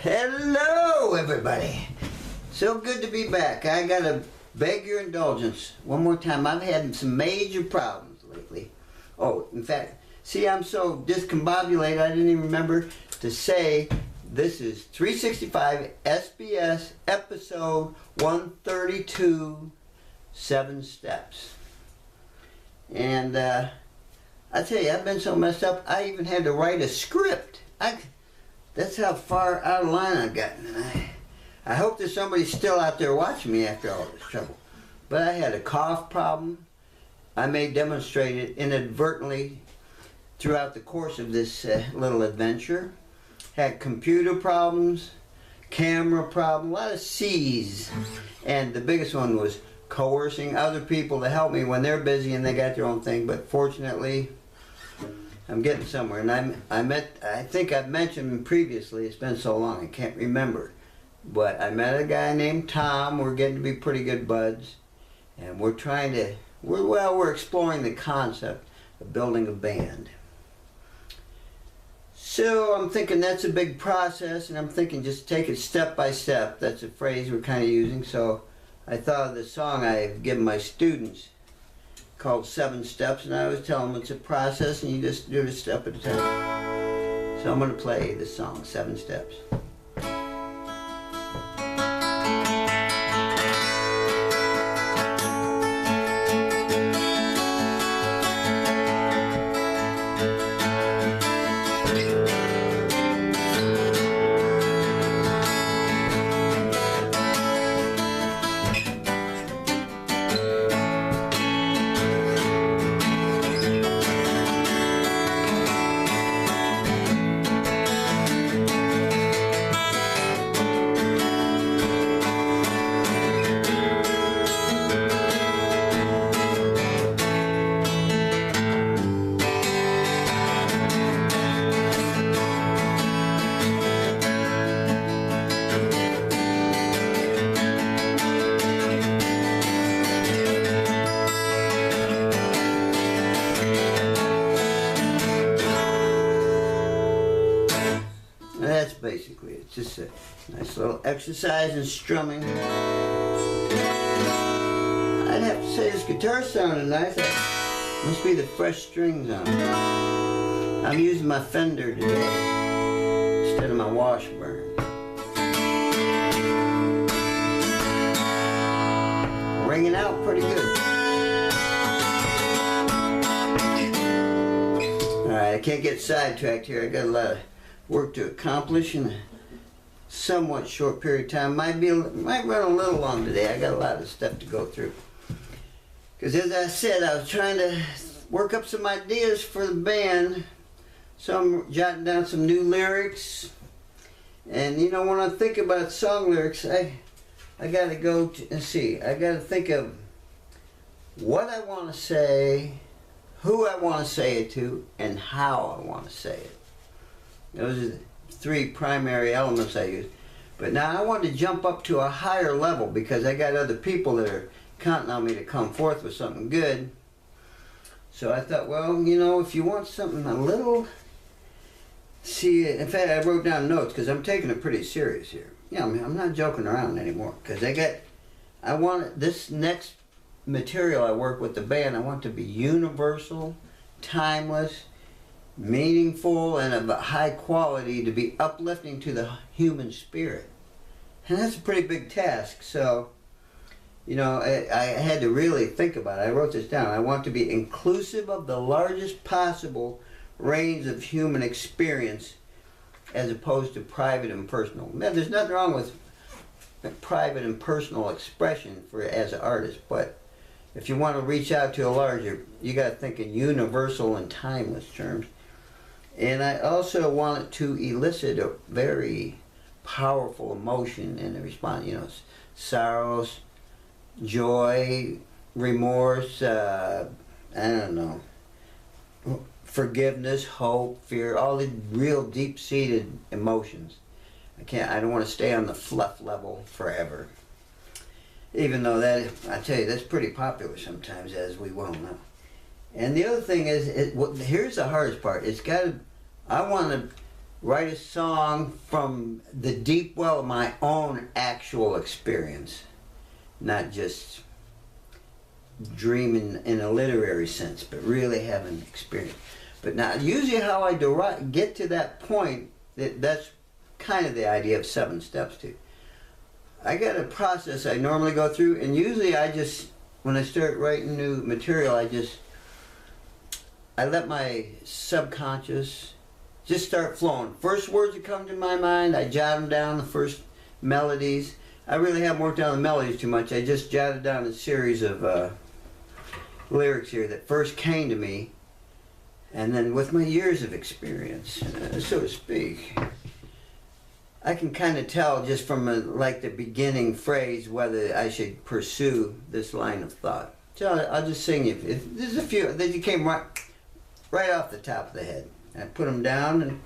Hello, everybody. So good to be back. I gotta beg your indulgence one more time. I've had some major problems lately. Oh, in fact, see, I'm so discombobulated I didn't even remember to say this is 365 SBS episode 132, 7 Steps. And I tell you, I've been so messed up, I even had to write a script. That's how far out of line I've gotten. And I hope there's somebody still out there watching me after all this trouble. But I had a cough problem. I may demonstrate it inadvertently throughout the course of this little adventure. Had computer problems, camera problem, a lot of C's. And the biggest one was coercing other people to help me when they're busy and they got their own thing. But fortunately, I'm getting somewhere. And I think I've mentioned previously, it's been so long I can't remember. But I met a guy named Tom. We're getting to be pretty good buds. And we're exploring the concept of building a band. So I'm thinking that's a big process, and I'm thinking just take it step by step. That's a phrase we're kind of using. So I thought of the song I've given my students called 7 Steps, and I always tell them it's a process and you just do it a step at a time. So I'm going to play this song, 7 Steps. That's basically it. It's just a nice little exercise in strumming. I'd have to say this guitar sounded nice. That must be the fresh strings on it. I'm using my Fender today instead of my Washburn. Ringing out pretty good. Alright, I can't get sidetracked here. I got a lot of work to accomplish in a somewhat short period of time. Might run a little long today. I got a lot of stuff to go through. Because as I said, I was trying to work up some ideas for the band. So I'm jotting down some new lyrics. And you know, when I think about song lyrics, I got to go to, see, I got to think of what I want to say, who I want to say it to, and how I want to say it. Those are the 3 primary elements I use. But now I want to jump up to a higher level because I got other people that are counting on me to come forth with something good. So I thought, well, you know, if you want something a little... See, in fact, I wrote down notes because I'm taking it pretty serious here. Yeah, I'm not joking around anymore because I want this next material I work with the band, I want to be universal, timeless, meaningful, and of a high quality, to be uplifting to the human spirit. And that's a pretty big task. So, you know, I had to really think about it. I wrote this down. I want to be inclusive of the largest possible range of human experience as opposed to private and personal. Now, there's nothing wrong with private and personal expression as an artist, but if you want to reach out to a larger, you got to think in universal and timeless terms. And I also wanted to elicit a very powerful emotion in the response. You know, sorrows, joy, remorse, I don't know, forgiveness, hope, fear, all the real deep-seated emotions. I don't want to stay on the fluff level forever. Even though that, I tell you, that's pretty popular sometimes, as we well know. And the other thing is, here's the hardest part. I want to write a song from the deep well of my own actual experience, not just dreaming in a literary sense, but really having experience. But now, usually how I get to that point, that's kind of the idea of 7 steps too. I got a process I normally go through, and usually I just, when I start writing new material, I let my subconscious just start flowing. First words that come to my mind, I jot them down, the first melodies. I really haven't worked on the melodies too much. I just jotted down a series of lyrics here that first came to me, and then with my years of experience, so to speak, I can kind of tell just from like the beginning phrase whether I should pursue this line of thought. So I'll just sing you. If there's a few that you came right off the top of the head. I put them down, and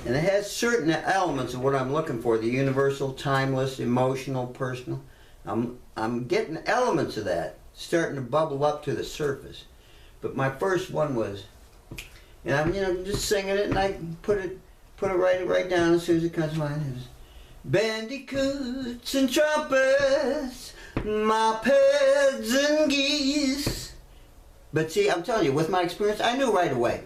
it has certain elements of what I'm looking for: the universal, timeless, emotional, personal. I'm getting elements of that starting to bubble up to the surface. But my first one was, and I'm just singing it, and I put it right down as soon as it comes to mind. It was bandicoots and trumpets, mopeds and geese. But see, I'm telling you, with my experience, I knew right away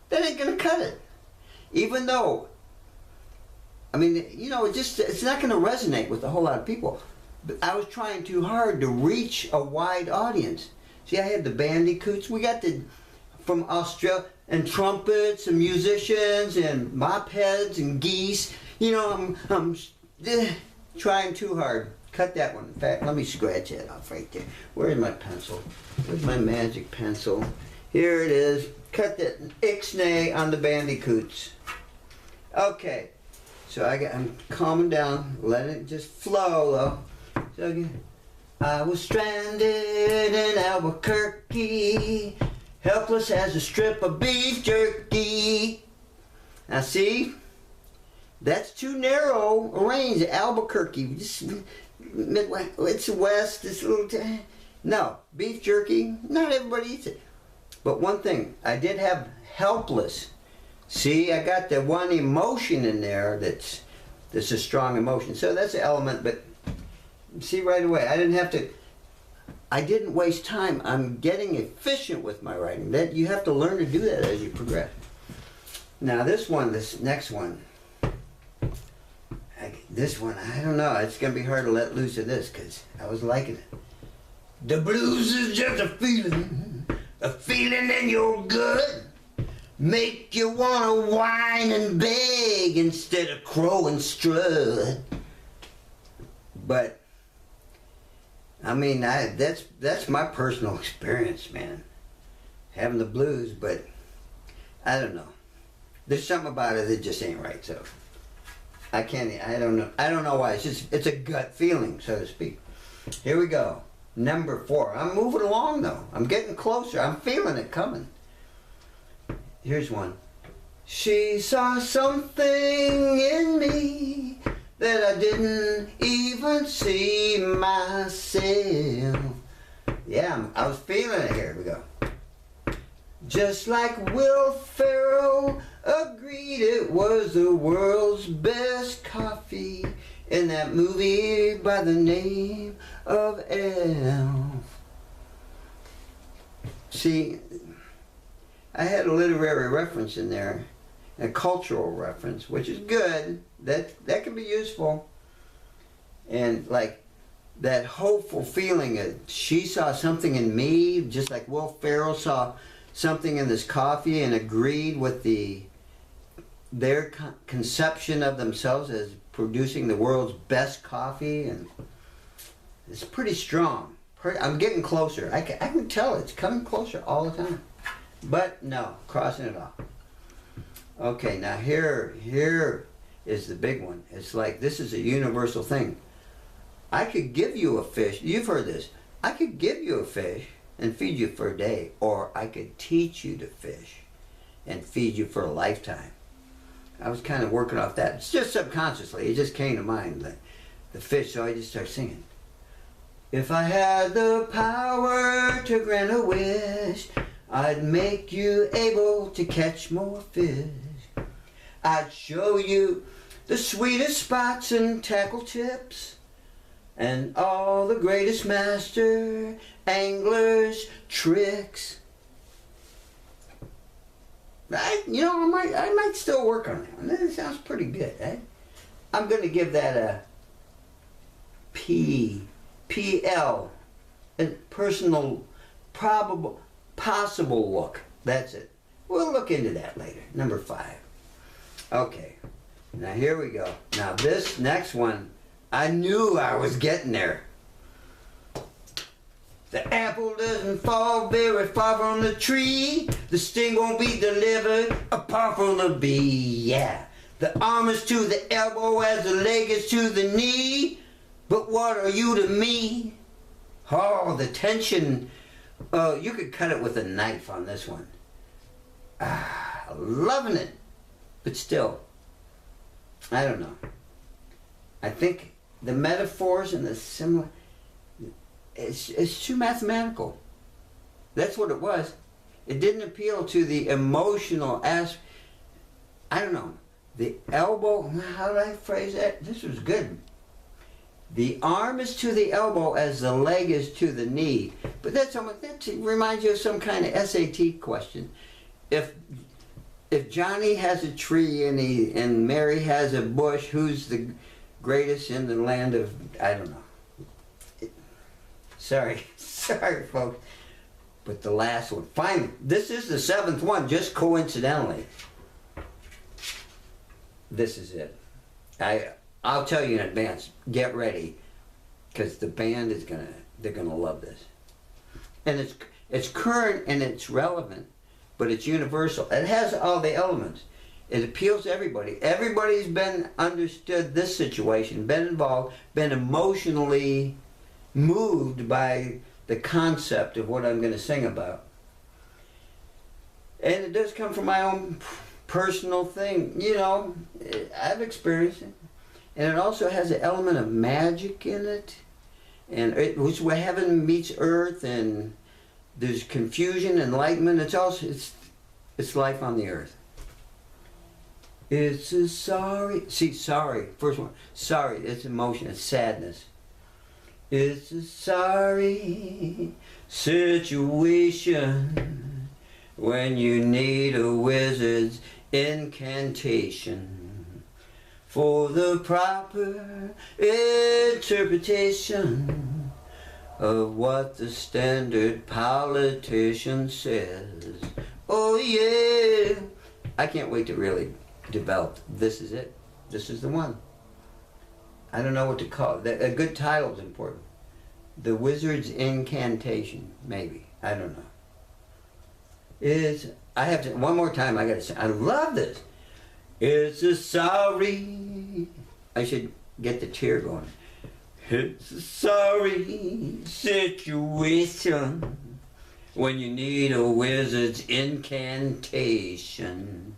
that ain't gonna cut it. Even though, I mean, it's not gonna resonate with a whole lot of people. But I was trying too hard to reach a wide audience. See, I had the bandicoots. We got from Australia, and trumpets and musicians and mopeds and geese. I'm trying too hard. Cut that one. In fact, let me scratch that off right there. Where's my pencil? Where's my magic pencil? Here it is. Cut that ixnay on the bandicoots. Okay. So I'm calming down, letting it just flow though. So again, I was stranded in Albuquerque, helpless as a strip of beef jerky. Now see, that's too narrow a range. Albuquerque, just Midwest, it's west, it's a little, no, beef jerky, not everybody eats it. But one thing, I did have helpless. See, I got the one emotion in there that's a strong emotion. So that's an element, but see right away, I didn't waste time. I'm getting efficient with my writing. That you have to learn to do that as you progress. Now this next one, I don't know. It's going to be hard to let loose of this because I was liking it. The blues is just a feeling in your gut. Make you want to whine and beg instead of crow and strut. But I mean, that's my personal experience, man. Having the blues, but I don't know. There's something about it that just ain't right, so I don't know why. It's a gut feeling, so to speak. Here we go. Number 4. I'm moving along though. I'm getting closer. I'm feeling it coming. Here's one. She saw something in me that I didn't even see myself. Yeah, I was feeling it. Here we go. Just like Will Ferrell agreed it was the world's best coffee in that movie by the name of Elf. See, I had a literary reference in there, a cultural reference, which is good. That can be useful. And like that hopeful feeling of she saw something in me, just like Will Ferrell saw something in this coffee and agreed with their conception of themselves as producing the world's best coffee, and it's pretty strong. I'm getting closer. I can tell it's coming closer all the time. But no, crossing it off. Okay, now here is the big one. It's like this is a universal thing. I could give you a fish. You've heard this. I could give you a fish and feed you for a day, or I could teach you to fish and feed you for a lifetime. I was kind of working off that. It's just subconsciously. It just came to mind, the fish, so I just started singing. If I had the power to grant a wish, I'd make you able to catch more fish. I'd show you the sweetest spots and tackle tips, and all the greatest master anglers' tricks. I might still work on that one. That sounds pretty good, eh? I'm going to give that a PL, a personal, probable, possible look. That's it. We'll look into that later. Number 5. Okay. Now here we go. Now this next one, I knew I was getting there. The apple doesn't fall very far from the tree. The sting won't be delivered apart from the bee. Yeah. The arm is to the elbow as the leg is to the knee. But what are you to me? Oh, the tension. You could cut it with a knife on this one. Loving it. But still, I don't know. I think the metaphors and the similar, it's too mathematical. That's what it was. It didn't appeal to the emotional aspect. I don't know. The elbow, how did I phrase that? This was good. The arm is to the elbow as the leg is to the knee. But that reminds you of some kind of SAT question. If Johnny has a tree and Mary has a bush, who's the greatest in the land of, I don't know. Sorry folks. But the last one, finally, this is the 7th one, just coincidentally. This is it. I'll tell you in advance, get ready, because the band is they're gonna love this. And it's current and it's relevant, but it's universal. It has all the elements. It appeals to everybody. Everybody's been understood this situation, been involved, been emotionally moved by the concept of what I'm going to sing about. And it does come from my own personal thing. You know, I've experienced it. And it also has an element of magic in it, and which where heaven meets earth, and there's confusion, enlightenment. It's life on the earth. It's a sorry. See, sorry. First one. Sorry. It's emotion. It's sadness. It's a sorry situation when you need a wizard's incantation for the proper interpretation of what the standard politician says. Oh yeah. I can't wait to really develop. This is it. This is the one. I don't know what to call it. A good title is important. The Wizard's Incantation, maybe. I don't know. I have to, one more time I gotta say, I love this. It's a sorry, I should get the tear going. It's a sorry situation when you need a wizard's incantation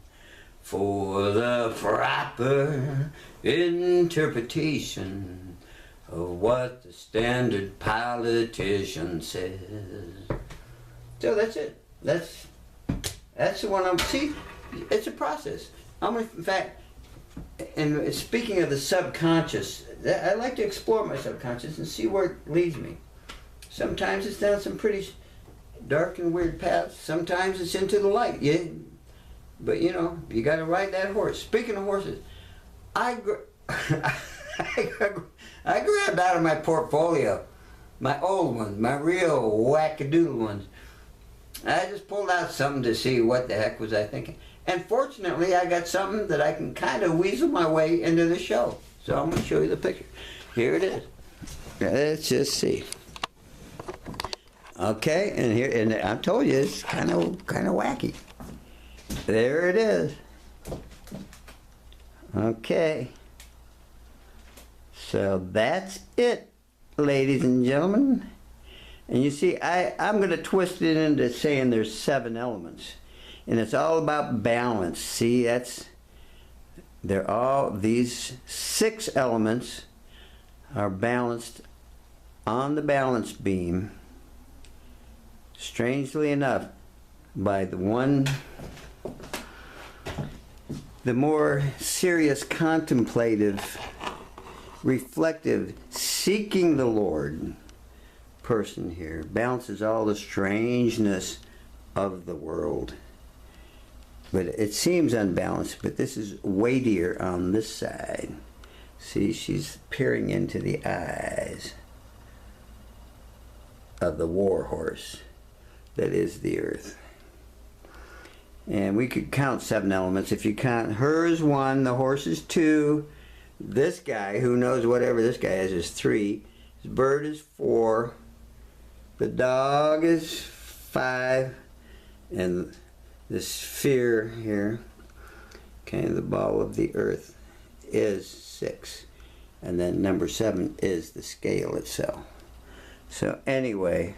for the proper interpretation of what the standard politician says. So that's it. That's the one see, it's a process. In fact, and speaking of the subconscious, I like to explore my subconscious and see where it leads me. Sometimes it's down some pretty dark and weird paths. Sometimes it's into the light. Yeah. But you know, you got to ride that horse. Speaking of horses, I grabbed out of my portfolio, my old ones, my real wackadoodle ones. I just pulled out something to see what the heck was I thinking. And fortunately, I got something that I can kind of weasel my way into the show. So I'm going to show you the picture. Here it is. Let's just see. Okay, and here, and I told you it's kind of wacky. There it is. Okay. So that's it, ladies and gentlemen. And you see, I'm going to twist it into saying there's 7 elements. And it's all about balance. See, these 6 elements are balanced on the balance beam, strangely enough, by the one The more serious, contemplative, reflective, seeking the Lord person here balances all the strangeness of the world. But it seems unbalanced, but this is weightier on this side. See, she's peering into the eyes of the war horse that is the earth. And we could count 7 elements. If you count, her is 1, the horse is 2, this guy, who knows whatever this guy is 3, his bird is 4, the dog is 5, and the sphere here, okay, the ball of the earth, is 6. And then number 7 is the scale itself. So anyway,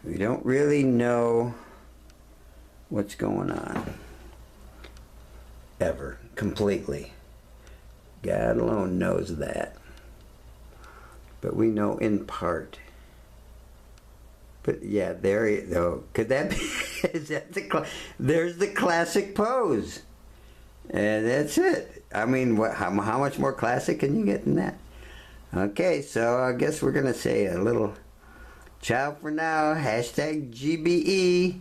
we don't really know what's going on ever completely. God alone knows that. But we know in part. But yeah, there you go. Could that be? Is that there's the classic pose. And that's it. I mean, how much more classic can you get than that? Okay, so I guess we're going to say a little ciao for now. #GBE,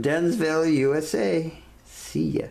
Dunsville, USA. See ya.